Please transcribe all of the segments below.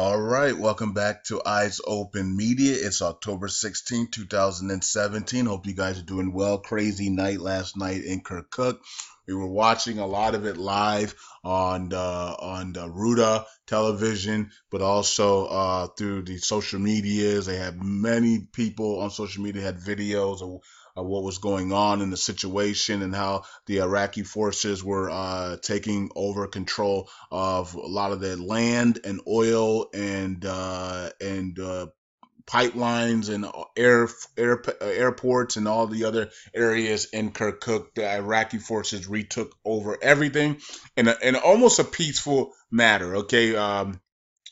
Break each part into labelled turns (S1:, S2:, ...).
S1: All right, welcome back to Eyes Open Media. It's October 16th, 2017. Hope you guys are doing well. Crazy night last night in Kirkuk. We were watching a lot of it live on the Ruta television, but also through the social medias. They had many people on social media had videos of what was going on in the situation and how the Iraqi forces were taking over control of a lot of the land and oil and pipelines and airports and all the other areas in Kirkuk. The Iraqi forces retook over everything in almost a peaceful matter. Okay,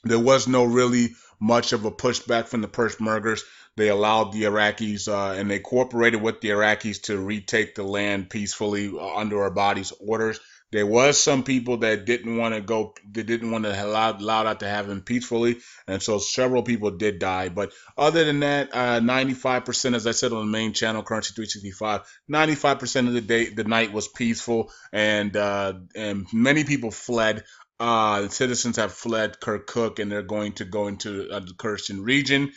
S1: there was no really much of a pushback from the Peshmergas. They allowed the Iraqis and they cooperated with the Iraqis to retake the land peacefully under our body's orders. There was some people that didn't want to go, they didn't want to allow that to happen peacefully, and so several people did die. But other than that, 95%, as I said on the main channel, Currency 365, 95% of the night was peaceful, and many people fled. Citizens have fled Kirkuk, and they're going to go into the Kurdistan region.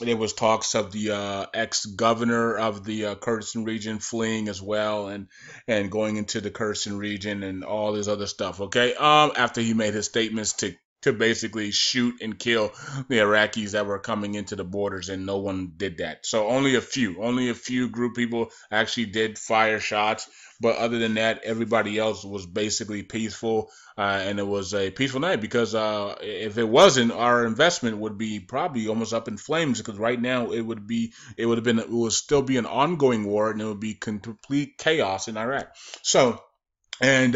S1: There was talks of the ex-governor of the Kurdistan region fleeing as well, and going into the Kurdistan region and all this other stuff. Okay, after he made his statements to basically shoot and kill the Iraqis that were coming into the borders, and no one did that. So only a few group people actually did fire shots. But other than that, everybody else was basically peaceful, and it was a peaceful night because if it wasn't, our investment would be probably almost up in flames. Because right now it would still be an ongoing war, and it would be complete chaos in Iraq. So. And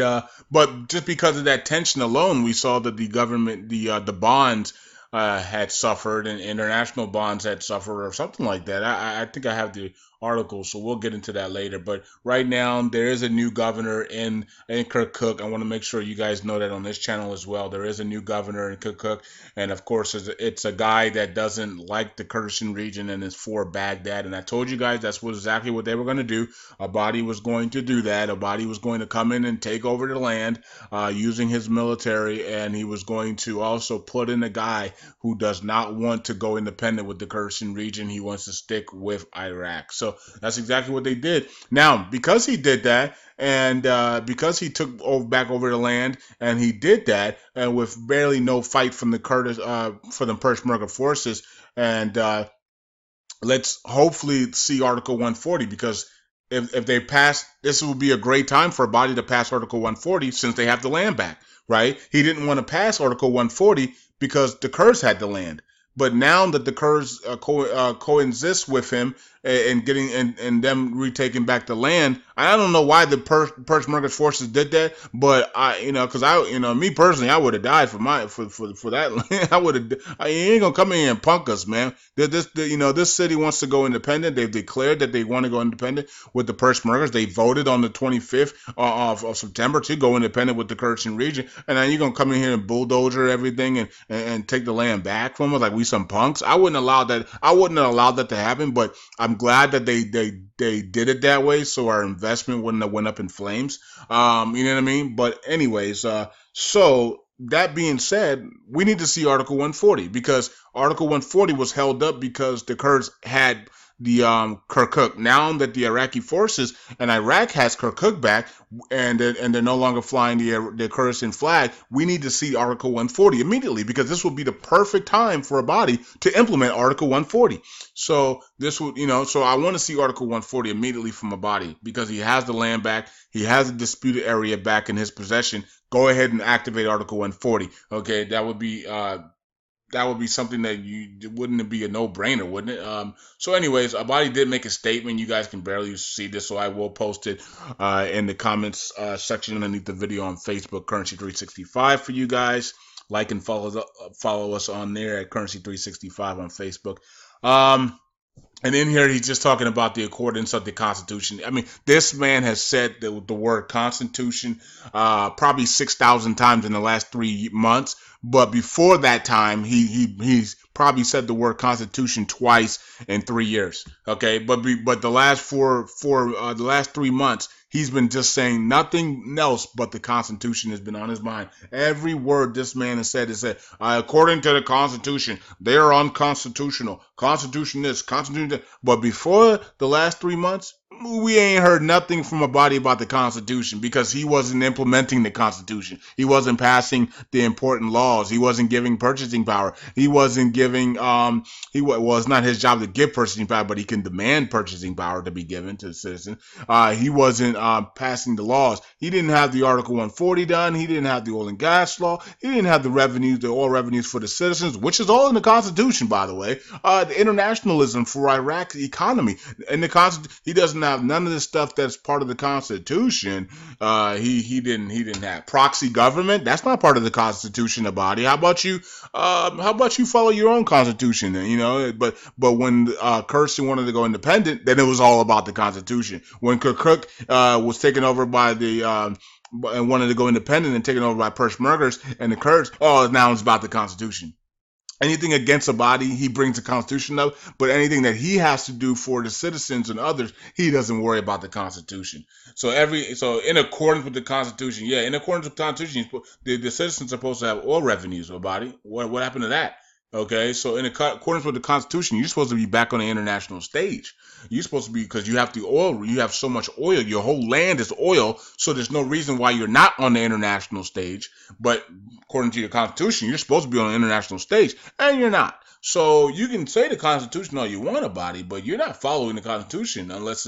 S1: but just because of that tension alone, we saw that the government, the bonds had suffered, and international bonds had suffered, or something like that. I think I have the article, so we'll get into that later. But right now, there is a new governor in Kirkuk. I want to make sure you guys know that on this channel as well. There is a new governor in Kirkuk, and of course, it's a guy that doesn't like the Kurdistan region and is for Baghdad. And I told you guys that's exactly what they were going to do. Abadi was going to do that. Abadi was going to come in and take over the land using his military, and he was going to also put in a guy who does not want to go independent with the Kurdistan region. He wants to stick with Iraq. So that's exactly what they did. Now, because he did that, and because he took back over the land, and he did that, and with barely no fight from the for the Peshmerga forces, and let's hopefully see Article 140, because if they pass, this will be a great time for a body to pass Article 140 since they have the land back, right? He didn't want to pass Article 140 because the Kurds had the land. But now that the Kurds coexist with him and getting and them retaking back the land, I don't know why the Peshmerga forces did that, but because me personally, I would have died for that land. I would have. You ain't gonna come in here and punk us, man. This city wants to go independent. They've declared that they want to go independent with the Peshmergas. They voted on the 25th of September to go independent with the Kurdistan region, and then you're gonna come in here and bulldozer everything and take the land back from us like we some punks. I wouldn't allow that. I wouldn't have allowed that to happen. But I'm glad that they did it that way, so our investment wouldn't have went up in flames. You know what I mean? But anyways, so that being said, we need to see Article 140, because Article 140 was held up because the Kurds had the Kirkuk. Now that the Iraqi forces and Iraq has Kirkuk back, and they're no longer flying the Kurdistan flag, we need to see Article 140 immediately, because this will be the perfect time for a body to implement Article 140. So this would, so I want to see Article 140 immediately from a body, because he has the land back, he has a disputed area back in his possession. Go ahead and activate Article 140. Okay, that would be something that wouldn't be a no-brainer, wouldn't it? So anyways, Abadi did make a statement. You guys can barely see this, so I will post it in the comments section underneath the video on Facebook, Currency 365, for you guys. Like and follow us on there at Currency 365 on Facebook. And in here, he's just talking about the accordance of the Constitution. I mean, this man has said the word Constitution probably 6,000 times in the last 3 months. But before that time, he's probably said the word Constitution twice in 3 years. Okay, but the last 3 months, he's been just saying nothing else but the Constitution has been on his mind. Every word this man has said is said, according to the Constitution, they are unconstitutional. Constitution this, Constitution that. But before the last 3 months, we ain't heard nothing from a body about the Constitution because he wasn't implementing the Constitution. He wasn't passing the important laws. He wasn't giving purchasing power. He wasn't giving well, it's not his job to give purchasing power, but he can demand purchasing power to be given to the citizen. He wasn't passing the laws. He didn't have the Article 140 done. He didn't have the oil and gas law. He didn't have the oil revenues for the citizens, which is all in the Constitution, by the way. The internationalism for Iraq's economy. In the Constitution, he doesn't have none of the stuff that's part of the Constitution. He didn't have proxy government. That's not part of the Constitution, the body. How about you? How about you follow your own Constitution? You know, but when Kirsten wanted to go independent, then it was all about the Constitution. When Kirkuk was taken over by the and wanted to go independent and taken over by Peshmergas and the Kurds, now it's about the Constitution. Anything against a body, he brings the Constitution up, but anything that he has to do for the citizens and others, he doesn't worry about the Constitution. So in accordance with the Constitution, in accordance with the Constitution, the citizens are supposed to have oil revenues, a body. What happened to that? Okay, so in accordance with the Constitution, you're supposed to be back on the international stage. You're supposed to be, because you have the oil, you have so much oil, your whole land is oil, so there's no reason why you're not on the international stage. But according to your Constitution, you're supposed to be on the international stage, and you're not. So you can say the Constitution all you want about it, but you're not following the Constitution unless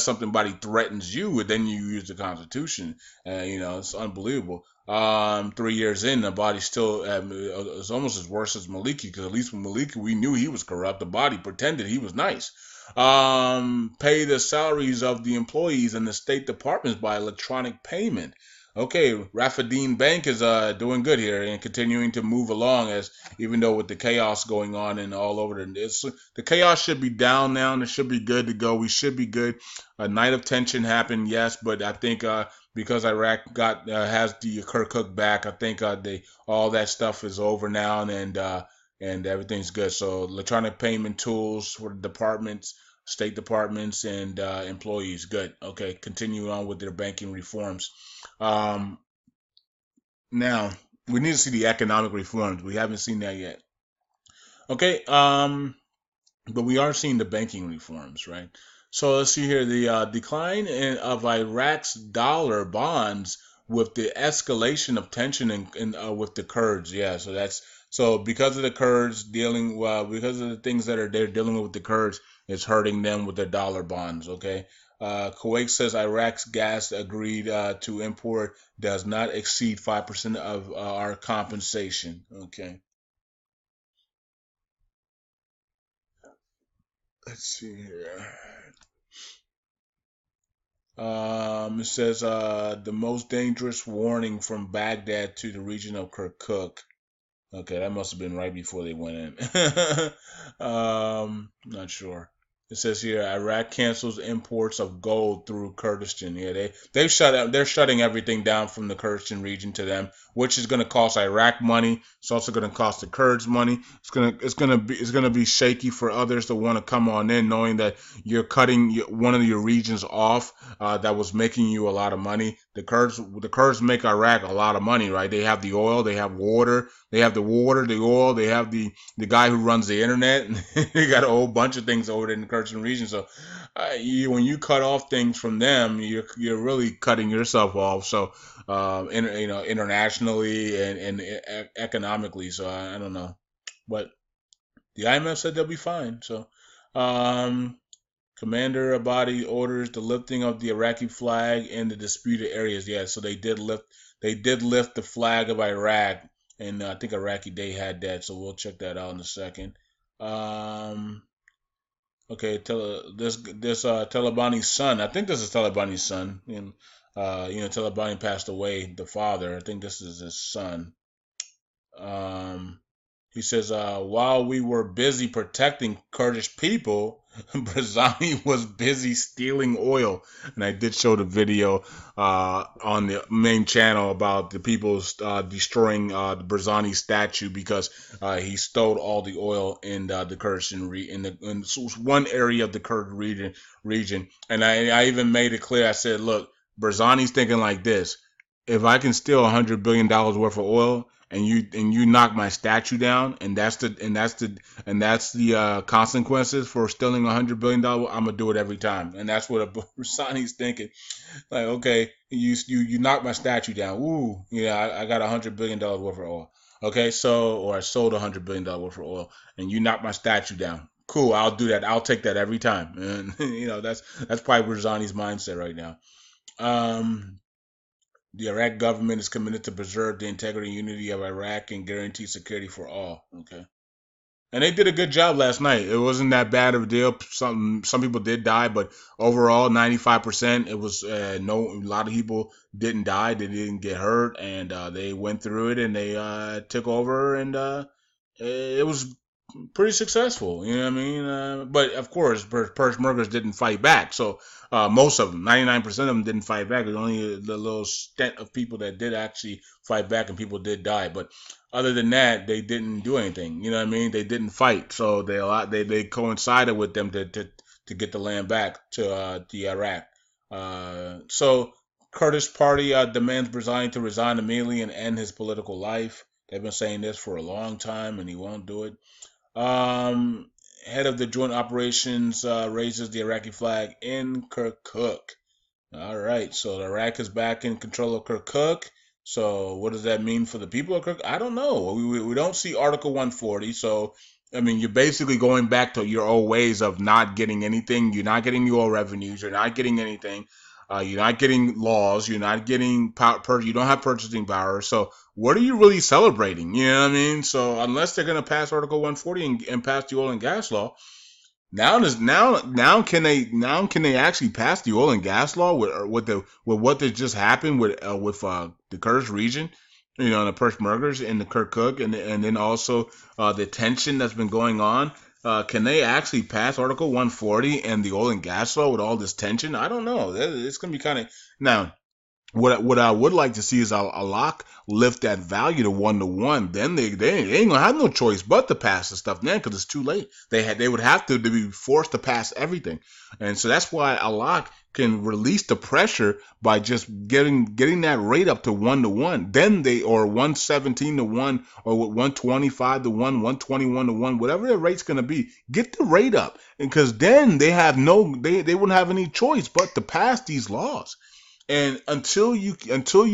S1: somebody threatens you, and then you use the Constitution. It's unbelievable. 3 years in, the body still is almost as worse as Maliki, because at least with Maliki, we knew he was corrupt. The body pretended he was nice. Pay the salaries of the employees in the State Departments by electronic payment. Okay, Rafadine Bank is doing good here and continuing to move along, as even though with the chaos going on and all over the chaos should be down now and it should be good to go. We should be good. A night of tension happened, yes, but I think because Iraq has the Kirkuk back, I think all that stuff is over now and everything's good. So electronic payment tools for the departments, State Departments, and employees, good. Okay, continue on with their banking reforms. Now, we need to see the economic reforms. We haven't seen that yet. Okay, but we are seeing the banking reforms, right? So let's see here, the decline of Iraq's dollar bonds with the escalation of tension with the Kurds. Yeah, so because of the Kurds because of the things that they're dealing with the Kurds, it's hurting them with their dollar bonds. Okay. Kuwait says Iraq's gas agreed to import does not exceed 5% of our compensation. Okay. Let's see here. It says the most dangerous warning from Baghdad to the region of Kirkuk. Okay, that must have been right before they went in. Not sure. It says here Iraq cancels imports of gold through Kurdistan. Yeah, they're shutting everything down from the Kurdistan region to them, which is going to cost Iraq money. It's also going to cost the Kurds money. It's going to be shaky for others to want to come on in, knowing that you're cutting one of your regions off that was making you a lot of money. The Kurds make Iraq a lot of money, right? They have the oil, they have water, the oil, they have the guy who runs the internet, and they got a whole bunch of things over there in the Kurdistan region. So when you cut off things from them, you're really cutting yourself off. So internationally and economically. So I don't know, but the IMF said they'll be fine. So Commander Abadi orders the lifting of the Iraqi flag in the disputed areas. Yeah, so they did lift the flag of Iraq, and I think Iraqi Day had that. So we'll check that out in a second. Okay, this Talabani's son. I think this is Talabani's son, and Talabani passed away. The father. I think this is his son. He says, while we were busy protecting Kurdish people, Barzani was busy stealing oil. And I did show the video on the main channel about the people destroying the Barzani statue because he stole all the oil in the Kurdish in one area of the Kurd region. And I even made it clear. I said, look, Barzani's thinking like this: if I can steal $100 billion worth of oil, and you knock my statue down, and that's the consequences for stealing $100 billion, I'm gonna do it every time, and that's what Barzani's thinking. Like, okay, you knock my statue down. Ooh, yeah, I got $100 billion worth of oil. Okay, or I sold $100 billion worth of oil, and you knock my statue down. Cool, I'll do that. I'll take that every time, and that's probably Barzani's mindset right now. Um, the Iraq government is committed to preserve the integrity and unity of Iraq and guarantee security for all. Okay. And they did a good job last night. It wasn't that bad of a deal. Some people did die, but overall, 95%. It was no. A lot of people didn't die. They didn't get hurt, and they went through it and they took over, and it was pretty successful. You know what I mean? But of course, Peshmergas didn't fight back. So most of them, 99% of them, didn't fight back. There's only the little stent of people that did actually fight back, and people did die. But other than that, they didn't do anything. You know what I mean? They didn't fight. So they coincided with them to get the land back to the Iraq. So Kurdish party demands Barzani to resign immediately and end his political life. They've been saying this for a long time, and he won't do it. Head of the joint operations raises the Iraqi flag in Kirkuk. All right, so Iraq is back in control of Kirkuk. So what does that mean for the people of Kirkuk? I don't know. We don't see Article 140. So, I mean, you're basically going back to your old ways of not getting anything. You're not getting your revenues. You're not getting anything. You're not getting laws. You're not getting you don't have purchasing power. So what are you really celebrating? You know what I mean? So unless they're going to pass Article 140 and pass the oil and gas law, now can they actually pass the oil and gas law with what that just happened with the Kurdish region, the Peshmergas in the Kirkuk, and then also the tension that's been going on. Can they actually pass Article 140 and the oil and gas law with all this tension? I don't know. It's going to be kind of now. What I would like to see is a lock lift that value to 1-to-1. Then they ain't gonna have no choice but to pass the stuff now because it's too late. They would have to be forced to pass everything, and so that's why a lock can release the pressure by just getting that rate up to 1-to-1. Then or 117-to-1 or 125-to-1, 121-to-1, whatever the rate's gonna be. Get the rate up, because then they wouldn't have any choice but to pass these laws. And until you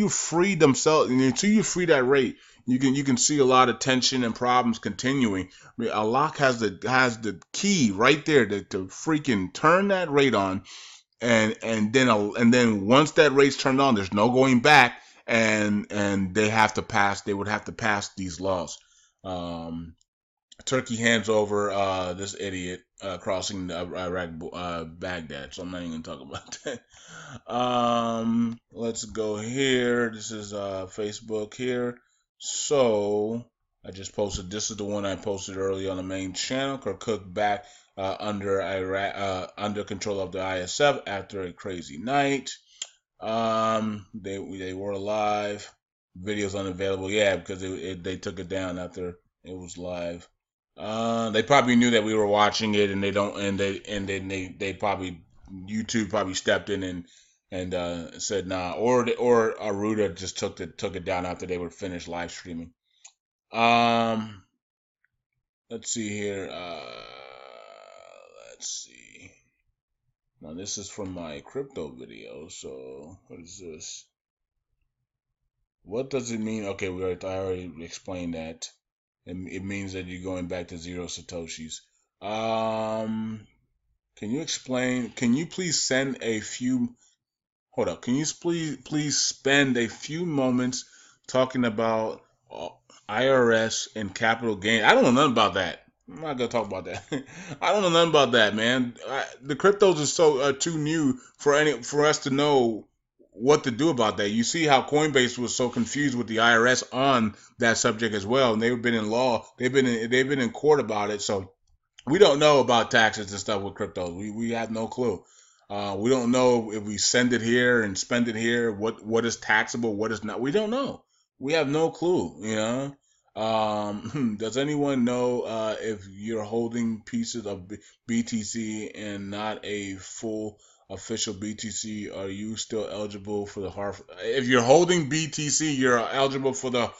S1: free themselves, until you free that rate, you can see a lot of tension and problems continuing. I mean, Allah has the key right there to freaking turn that rate on, and then once that rate's turned on, there's no going back, and they would have to pass these laws. Turkey hands over this idiot crossing the Iraq Baghdad. So I'm not even gonna talk about that. Let's go here. This is Facebook here. So I just posted. This is the one I posted earlier on the main channel. Kirkuk back under Iraq, under control of the ISF after a crazy night. They were alive. Videos unavailable. Yeah, because they took it down after it was live. They probably knew that we were watching it, and they probably, YouTube probably stepped in and said nah, or Aruda just took it down after they were finished live streaming. Let's see here. Let's see. Now this is from my crypto video. So what is this? What does it mean? Okay, I already explained that. It means that you're going back to 0 satoshis. Can you explain? Can you please send a few? Hold up. Can you please spend a few moments talking about IRS and capital gain? I don't know nothing about that. I'm not gonna talk about that. I don't know nothing about that, man. The cryptos are so too new for us to know what to do about that. You see how Coinbase was so confused with the IRS on that subject as well, and they've been in law, they've been in court about it. So we don't know about taxes and stuff with cryptos. We have no clue. We don't know if we send it here and spend it here. What is taxable? What is not? We don't know. We have no clue. You know. Does anyone know if you're holding pieces of BTC and not a full official BTC? Are you still eligible for the hard? If you're holding BTC, you're eligible for the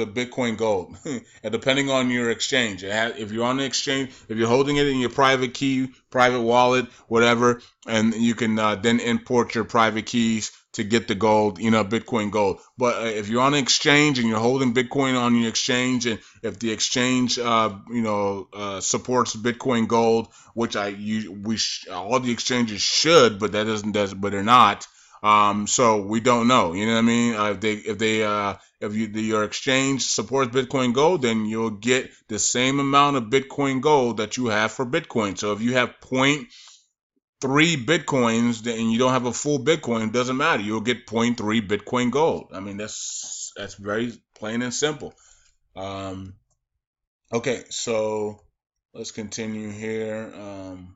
S1: Bitcoin Gold, and depending on your exchange. If you're on the exchange, if you're holding it in your private key, private wallet, whatever, and you can then import your private keys to get the gold, Bitcoin Gold. But if you're on an exchange and you're holding Bitcoin on your exchange, and if the exchange, supports Bitcoin Gold, which all the exchanges should, but but they're not. So we don't know. You know what I mean? If your exchange supports Bitcoin Gold, then you'll get the same amount of Bitcoin Gold that you have for Bitcoin. So if you have 0.3 Bitcoins and you don't have a full Bitcoin, it doesn't matter. You'll get 0.3 Bitcoin Gold. I mean, that's very plain and simple. Okay, so let's continue here.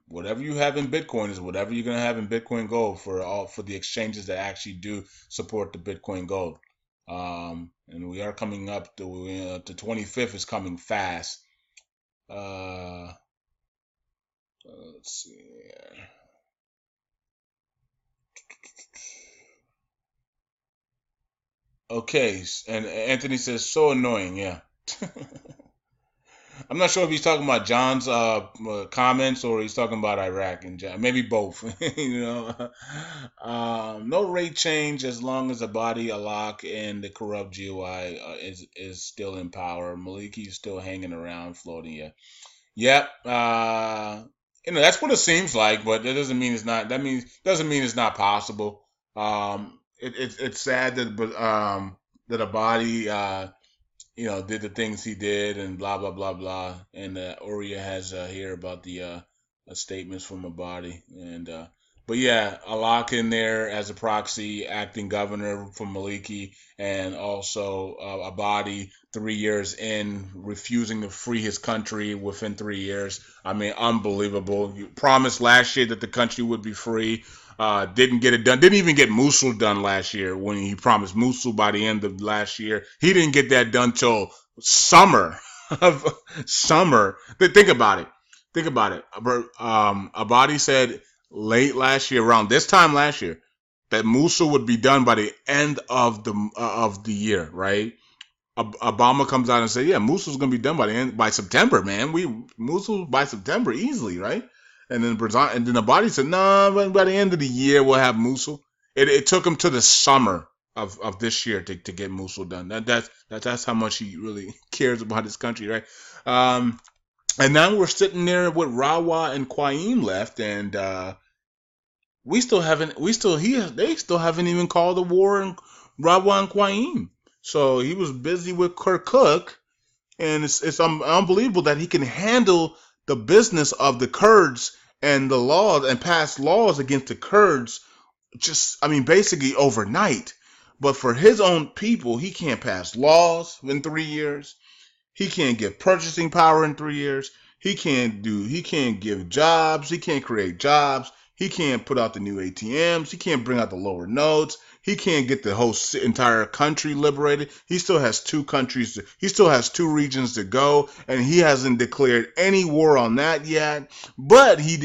S1: Whatever you have in Bitcoin is whatever you're gonna have in Bitcoin Gold for the exchanges that actually do support the Bitcoin Gold. And we are coming up to the 25th is coming fast. Let's see here. Okay, and Anthony says so annoying. Yeah. I'm not sure if he's talking about John's comments or he's talking about Iraq and John. Maybe both. No rate change as long as the body, Alak, and the corrupt GOI is still in power. Maliki is still hanging around, floating. Yeah. Yep. That's what it seems like, but that doesn't mean it's not. Doesn't mean it's not possible. It's sad that a body did the things he did and blah blah blah blah. And Oria has here about the statements from a body but yeah, Alak in there as a proxy, acting governor for Maliki, and also Abadi 3 years in, refusing to free his country within 3 years. I mean, unbelievable. You promised last year that the country would be free. Didn't get it done. Didn't even get Mosul done last year when he promised Mosul by the end of last year. He didn't get that done till summer of summer. Think about it. Think about it. Abadi said late last year, around this time last year, that Mosul would be done by the end of the year, right? Obama comes out and says, "Yeah, Mosul's gonna be done by September, man. Mosul by September easily, right?" And then Abadi said, "Nah, by the end of the year we'll have Mosul." It took him to the summer of this year to get Mosul done. That's how much he really cares about his country, right? And now we're sitting there with Rawa and Qaim left, and they still haven't even called a war in Rawa and Qaim. So he was busy with Kirkuk, and it's unbelievable that he can handle the business of the Kurds and the laws and pass laws against the Kurds basically overnight. But for his own people, he can't pass laws in 3 years. He can't give purchasing power in 3 years. He can't give jobs. He can't create jobs. He can't put out the new ATMs. He can't bring out the lower notes. He can't get the whole entire country liberated. He still has two regions to go, and he hasn't declared any war on that yet. But he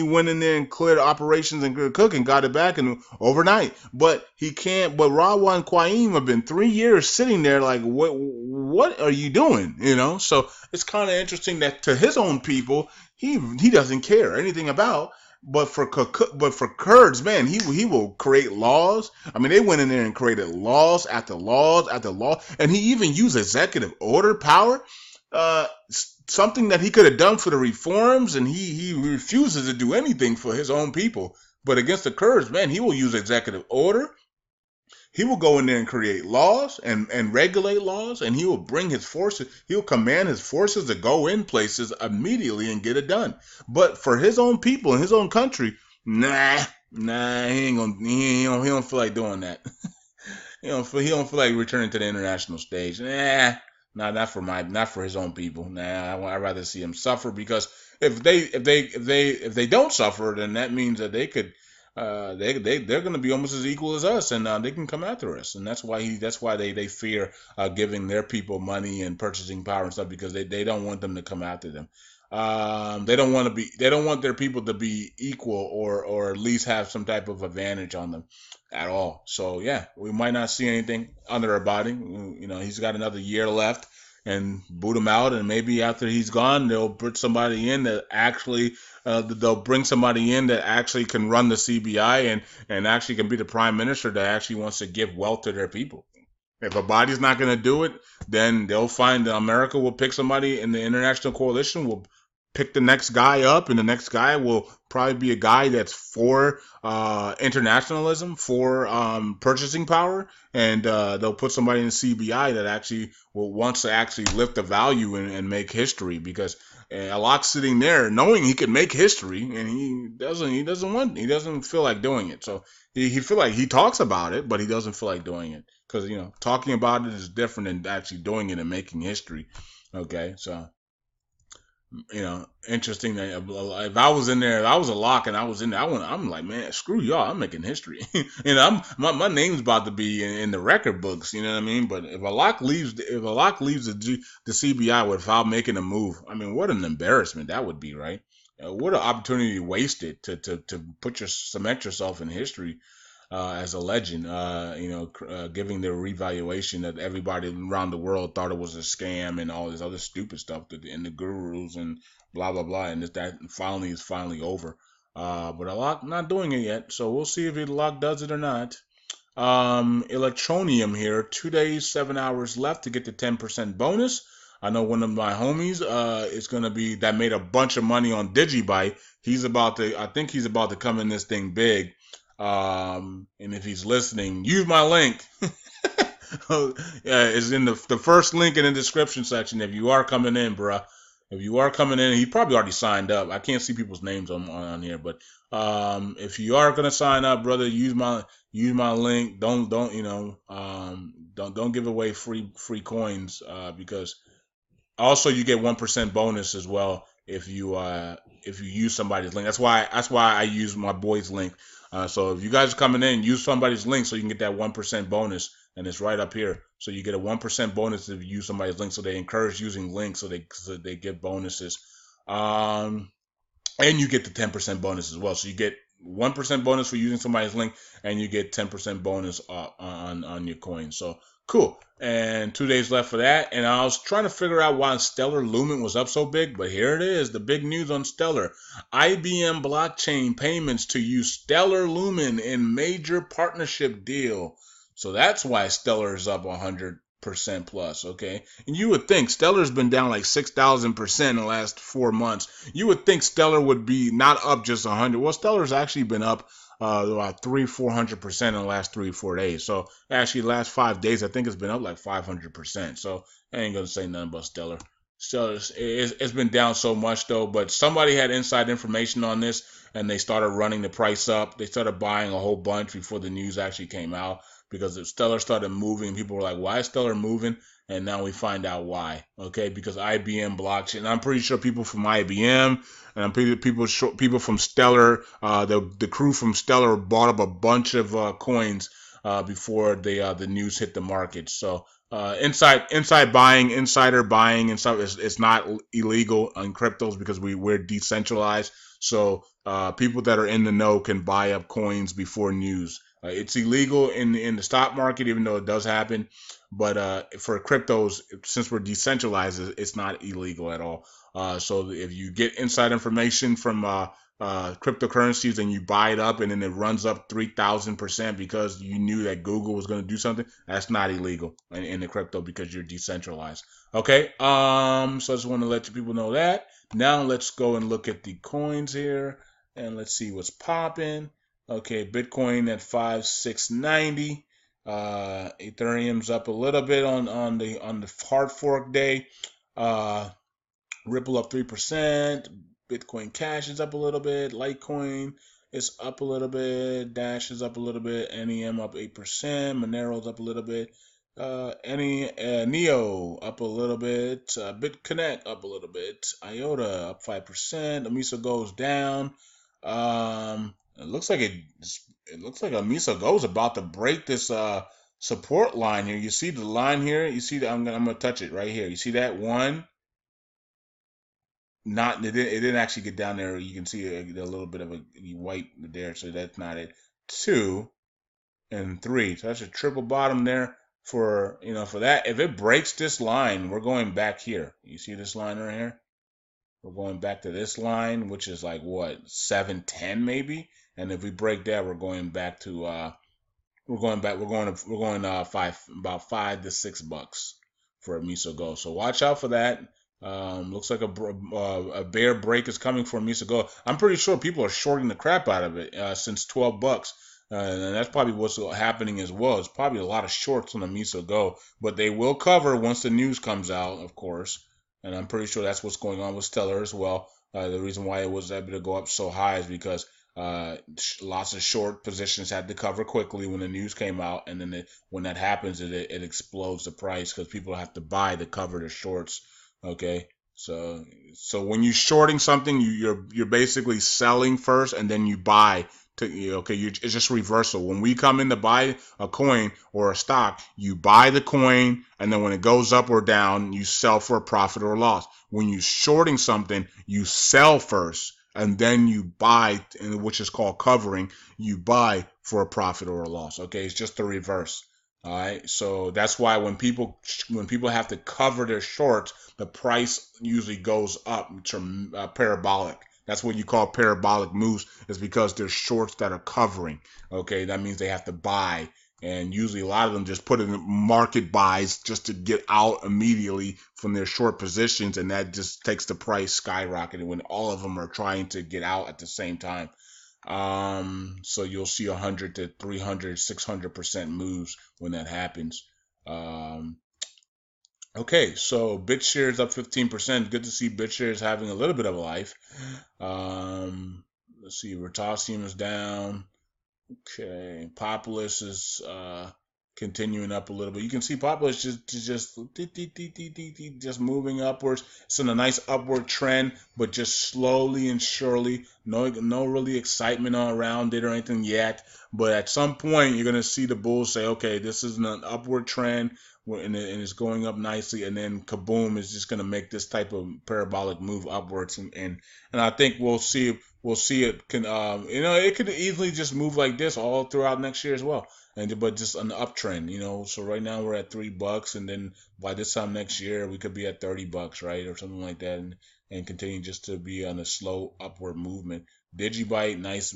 S1: went in there and cleared operations in Kirkuk and got it back overnight. But he can't. But Rawa and Qaim have been 3 years sitting there like, what are you doing? So it's kind of interesting that to his own people, he doesn't care anything about. But for Kurds, man, he will create laws. I mean, they went in there and created laws after laws after law, and he even used executive order power, something that he could have done for the reforms, and he refuses to do anything for his own people. But against the Kurds, man, he will use executive order. He will go in there and create laws and regulate laws, and he will bring his forces. He'll command his forces to go in places immediately and get it done. But for his own people in his own country, nah, Nah, he don't feel like doing that. He don't feel like returning to the international stage. Nah, not for his own people. Nah, I'd rather see him suffer because if they don't suffer, then that means that they could they're going to be almost as equal as us, and they can come after us, and that's why they fear giving their people money and purchasing power and stuff because they don't want them to come after them. They don't want their people to be equal or at least have some type of advantage on them at all. So yeah, we might not see anything under our body. He's got another year left, and boot him out, and maybe after he's gone, they'll put somebody in that actually they'll bring somebody in that actually can run the CBI and actually can be the prime minister that actually wants to give wealth to their people. If a body's not going to do it, then they'll find that America will pick somebody in the international coalition, will pick the next guy up, and the next guy will probably be a guy that's for internationalism, for purchasing power, and they'll put somebody in the CBI that actually wants to actually lift the value and make history because Alok's sitting there knowing he could make history, and he doesn't feel like doing it. So he feel like he talks about it, but he doesn't feel like doing it because talking about it is different than actually doing it and making history. Okay, so interesting that if I was in there, if I was a lock and I was in there, I'm like, man, screw y'all, I'm making history. My name's about to be in the record books. You know what I mean? But if a lock leaves the CBI without making a move, I mean, what an embarrassment that would be, right? What an opportunity wasted to cement yourself in history as a legend, giving the revaluation that everybody around the world thought it was a scam and all this other stupid stuff and the gurus and blah blah blah, and that finally is finally over. But Alok not doing it yet, so we'll see if Alok does it or not. Electronium here, 2 days, 7 hours left to get the 10% bonus. I know one of my homies is gonna be that made a bunch of money on Digibyte. I think he's about to come in this thing big. And if he's listening, use my link. Yeah, it's in the first link in the description section. If you are coming in, bruh, if you are coming in, he probably already signed up. I can't see people's names on here, but if you are gonna sign up, brother, use my link. Don't give away free coins because also you get 1% bonus as well if you use somebody's link. That's why I use my boy's link. So if you guys are coming in, use somebody's link so you can get that 1% bonus, and it's right up here. So you get a 1% bonus if you use somebody's link. So they encourage using links so they get bonuses. And you get the 10% bonus as well. So you get 1% bonus for using somebody's link, and you get 10% bonus on your coin. So cool. And 2 days left for that. And I was trying to figure out why Stellar Lumen was up so big, but here it is. The big news on Stellar. IBM blockchain payments to use Stellar Lumen in major partnership deal. So that's why Stellar is up 100% plus, okay? And you would think Stellar's been down like 6,000% in the last 4 months. You would think Stellar would be not up just 100. Well, Stellar's actually been up about 400% in the last 3 or 4 days. So actually, the last 5 days, I think it's been up like 500%. So I ain't gonna say nothing about Stellar. So it's been down so much though, but somebody had inside information on this, and they started running the price up. They started buying a whole bunch before the news actually came out because if Stellar started moving, people were like, "Why is Stellar moving?" And now we find out why. Okay, because IBM blockchain. And I'm pretty sure people from IBM and I'm pretty people from Stellar, the crew from Stellar bought up a bunch of coins before the news hit the market. So inside buying, insider buying and stuff it's not illegal in cryptos because we're decentralized. So people that are in the know can buy up coins before news. It's illegal in the stock market, even though it does happen. But for cryptos, since we're decentralized, it's not illegal at all. So if you get inside information from cryptocurrencies and you buy it up and then it runs up 3,000% because you knew that Google was going to do something, that's not illegal in the crypto because you're decentralized. Okay. So I just want to let you people know that. Now let's go and look at the coins here and let's see what's popping. Okay, Bitcoin at 5,690. Ethereum's up a little bit on the hard fork day. Ripple up 3%. Bitcoin Cash is up a little bit. Litecoin It's up a little bit. Dash is up a little bit. NEM up 8%. Monero's up a little bit. Neo up a little bit. BitConnect up a little bit. IOTA up 5%. Amiso goes down. It looks like it looks like Amiso goes about to break this support line here. You see the line here? You see that? I'm gonna touch it right here. You see that one? Not it didn't actually get down there. You can see a little bit of a white there, so that's not it. 2 and 3. So that's a triple bottom there for for that. If it breaks this line, we're going back here. You see this line right here? We're going back to this line, which is like what 710 maybe. And if we break that, we're going back to we're going back. We're going about $5 to $6 for a miso go. So watch out for that. Looks like a bear break is coming for a miso go. I'm pretty sure people are shorting the crap out of it since $12. And that's probably what's happening as well. It's probably a lot of shorts on the miso go, but they will cover once the news comes out, of course. And I'm pretty sure that's what's going on with Stellar as well. The reason why it was able to go up so high is because lots of short positions had to cover quickly when the news came out, and then when that happens, it explodes the price because people have to buy to cover the shorts. Okay, so when you're shorting something, you're basically selling first, and then you buy. It's just reversal. When we come in to buy a coin or a stock, you buy the coin, and then when it goes up or down, you sell for a profit or loss. When you're shorting something, you sell first, and then you buy, which is called covering. You buy for a profit or a loss. Okay, it's just the reverse. All right, so that's why when people have to cover their shorts, the price usually goes up parabolic. That's what you call parabolic moves, is because there's shorts that are covering. Okay, that means they have to buy, and usually a lot of them just put in market buys just to get out immediately from their short positions, and that just takes the price skyrocketing when all of them are trying to get out at the same time. So you'll see 100 to 300, 600% moves when that happens. Okay, so BitShares up 15%. Good to see BitShares having a little bit of a life. Let's see, Rotasium is down. Okay, Populous is continuing up a little bit. You can see Populous just moving upwards. It's in a nice upward trend, but just slowly and surely. No really excitement around it or anything yet. But at some point, you're gonna see the bulls say, okay, this is an upward trend, and it's going up nicely, and then kaboom is just going to make this type of parabolic move upwards, and I think we'll see it can it could easily just move like this all throughout next year as well, but just an uptrend, so right now we're at $3, and then by this time next year we could be at $30, right, or something like that, and continue just to be on a slow upward movement. Digibyte, nice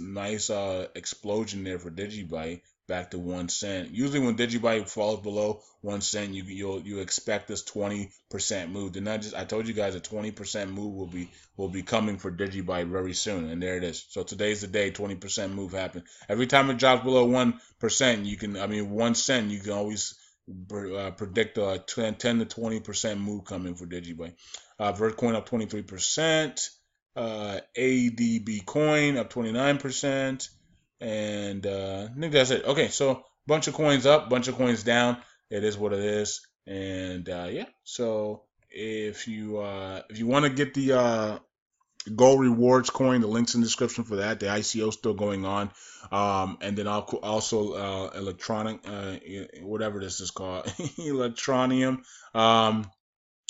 S1: explosion there for Digibyte. Back to 1 cent. Usually when Digibyte falls below 1 cent, you expect this 20% move. I told you guys a 20% move will be coming for Digibyte very soon, and there it is. So today's the day 20% move happened. Every time it drops below 1%, 1 cent, you can always predict a 10 to 20% move coming for Digibyte. Vertcoin up 23%. ADB coin up 29%. And I think that's it. Okay, so bunch of coins up, bunch of coins down. It is what it is. And yeah, so if you want to get the Gold Rewards coin, the link's in the description for that. The ICO is still going on. And then also electronic, whatever this is called, Electronium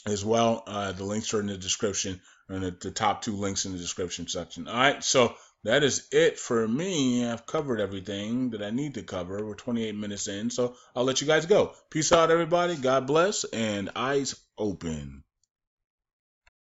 S1: as well. The links are in the description, and the top 2 links in the description section. All right, so that is it for me. I've covered everything that I need to cover. We're 28 minutes in, so I'll let you guys go. Peace out, everybody. God bless, and eyes open.